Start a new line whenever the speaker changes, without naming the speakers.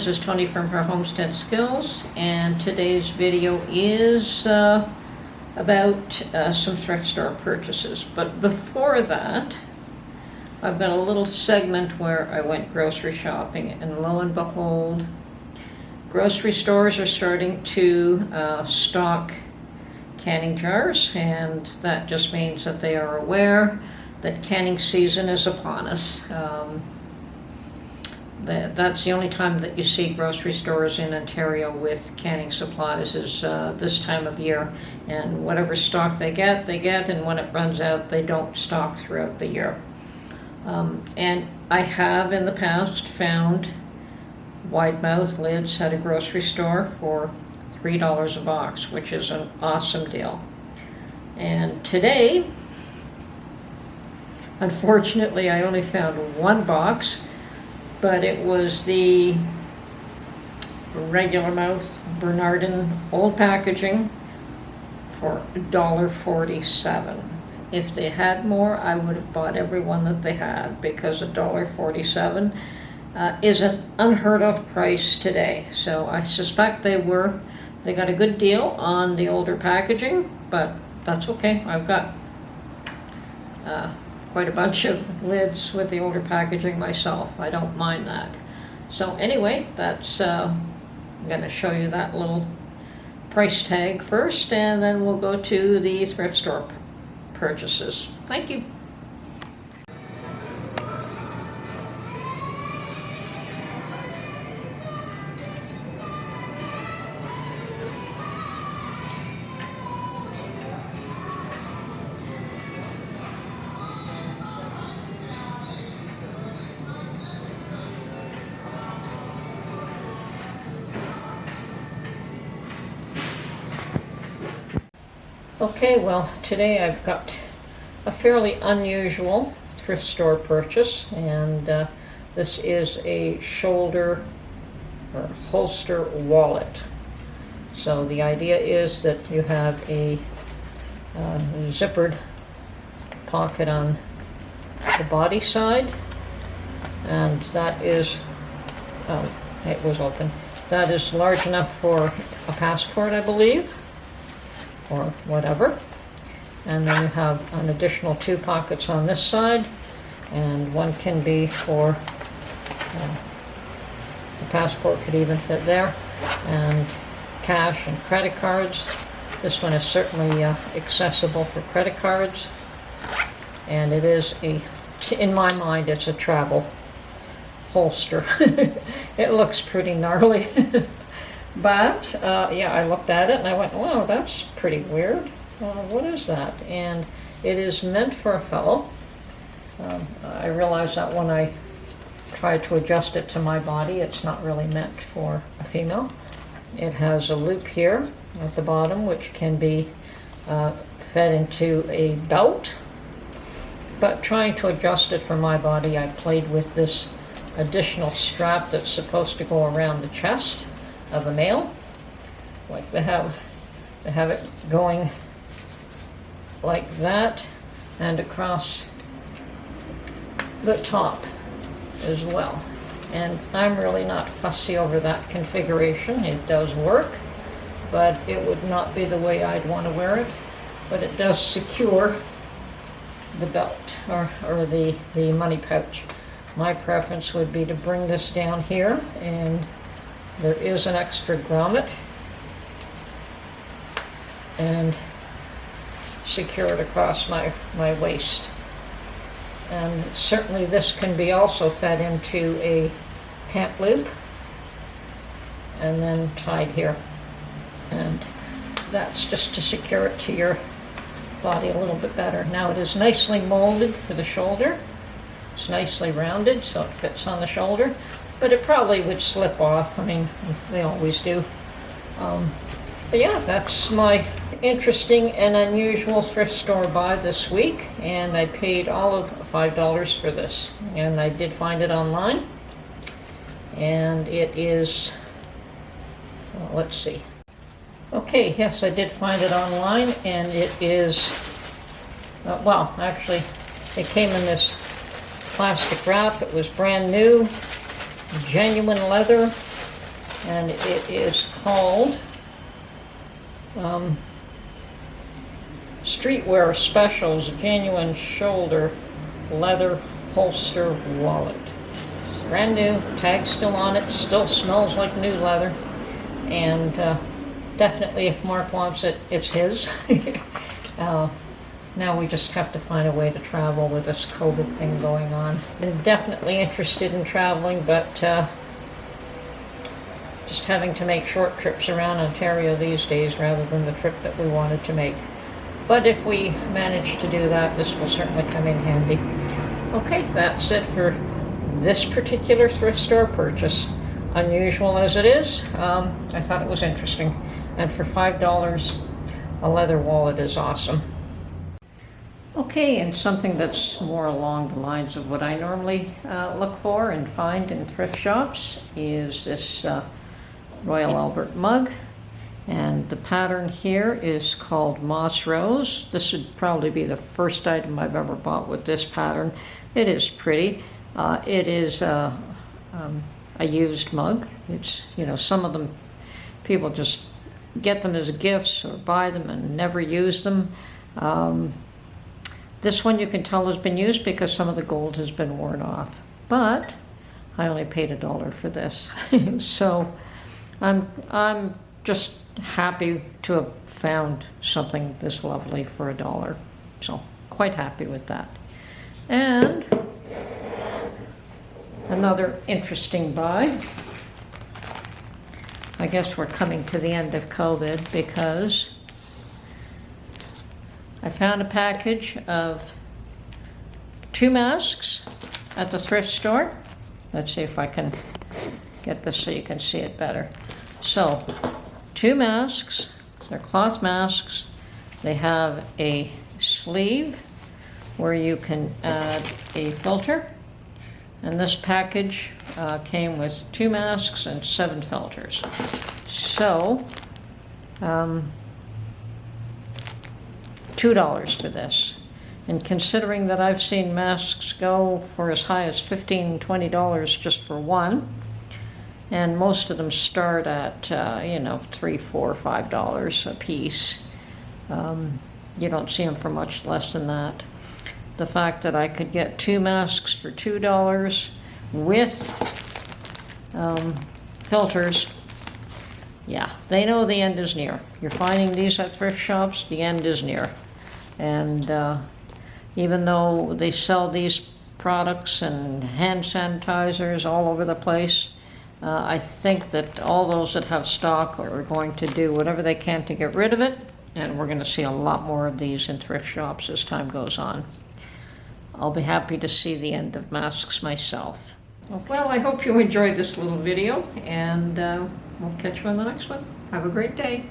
this is Tony from her Homestead Skills, and today's video is about some thrift store purchases. But before that, I've got a little segment where I went grocery shopping, and lo and behold, grocery stores are starting to stock canning jars, and that just means that they are aware that canning season is upon us. That's the only time that you see grocery stores in Ontario with canning supplies is this time of year. And whatever stock they get, and when it runs out, they don't stock throughout the year. And I have in the past found wide mouth lids at a grocery store for $3 a box, which is an awesome deal. And today, unfortunately, I only found one box, but it was the regular mouth Bernardin old packaging for $1.47. If they had more, I would have bought every one that they had, because $1.47 is an unheard of price today. So I suspect they got a good deal on the older packaging, but that's okay. I've got quite a bunch of lids with the older packaging myself. I don't mind that. So anyway, that's I'm going to show you that little price tag first, and then we'll go to the thrift store purchases. Thank you. Okay, well, today I've got a fairly unusual thrift store purchase, and this is a shoulder or holster wallet. So the idea is that you have a zippered pocket on the body side, and that is, it was open. That is large enough for a passport, I believe, or whatever. And then you have an additional two pockets on this side, and one can be for the passport could even fit there, and cash and credit cards. This one is certainly accessible for credit cards, and it is in my mind, it's a travel holster. It looks pretty gnarly. But, yeah, I looked at it and I went, wow, that's pretty weird. What is that? And it is meant for a fellow. I realized that when I tried to adjust it to my body, it's not really meant for a female. It has a loop here at the bottom, which can be fed into a belt. But trying to adjust it for my body, I played with this additional strap that's supposed to go around the chest of a male. Like they have it going like that, and across the top as well. And I'm really not fussy over that configuration. It does work, but it would not be the way I'd want to wear it. But it does secure the belt or the money pouch. My preference would be to bring this down here, and there is an extra grommet, and secure it across my waist. And certainly this can be also fed into a pant loop and then tied here. And that's just to secure it to your body a little bit better. Now it is nicely molded for the shoulder. It's nicely rounded, so it fits on the shoulder. But it probably would slip off. I mean, they always do. But yeah, that's my interesting and unusual thrift store buy this week. And I paid all of $5 for this. And I did find it online. And it is, let's see. Okay, yes, I did find it online. And it is, well, actually, it came in this plastic wrap. It was brand new. Genuine leather, and it is called Streetwear Specials Genuine Shoulder Leather Holster Wallet. Brand new, tag still on it, still smells like new leather, and definitely if Mark wants it, it's his. Now we just have to find a way to travel with this COVID thing going on. I'm definitely interested in traveling, but just having to make short trips around Ontario these days rather than the trip that we wanted to make. But if we manage to do that, this will certainly come in handy. Okay, that's it for this particular thrift store purchase. Unusual as it is, I thought it was interesting. And for $5, a leather wallet is awesome. Okay, and something that's more along the lines of what I normally look for and find in thrift shops is this Royal Albert mug. And the pattern here is called Moss Rose. This would probably be the first item I've ever bought with this pattern. It is pretty. It is a used mug. It's, you know, some of them people just get them as gifts or buy them and never use them. This one you can tell has been used because some of the gold has been worn off. But I only paid $1 for this. So I'm just happy to have found something this lovely for $1. So quite happy with that. And another interesting buy. I guess we're coming to the end of COVID because I found a package of 2 masks at the thrift store. Let's see if I can get this so you can see it better. So 2 masks, they're cloth masks. They have a sleeve where you can add a filter. And this package came with 2 masks and 7 filters. So, $2 for this. And considering that I've seen masks go for as high as $15, $20 just for one, and most of them start at, you know, $3, $4, $5 a piece. You don't see them for much less than that. The fact that I could get 2 masks for $2 with filters, yeah, they know the end is near. You're finding these at thrift shops, the end is near. And even though they sell these products and hand sanitizers all over the place, I think that all those that have stock are going to do whatever they can to get rid of it, and we're going to see a lot more of these in thrift shops as time goes on. I'll be happy to see the end of masks myself. Okay. Well, I hope you enjoyed this little video, and we'll catch you on the next one. Have a great day.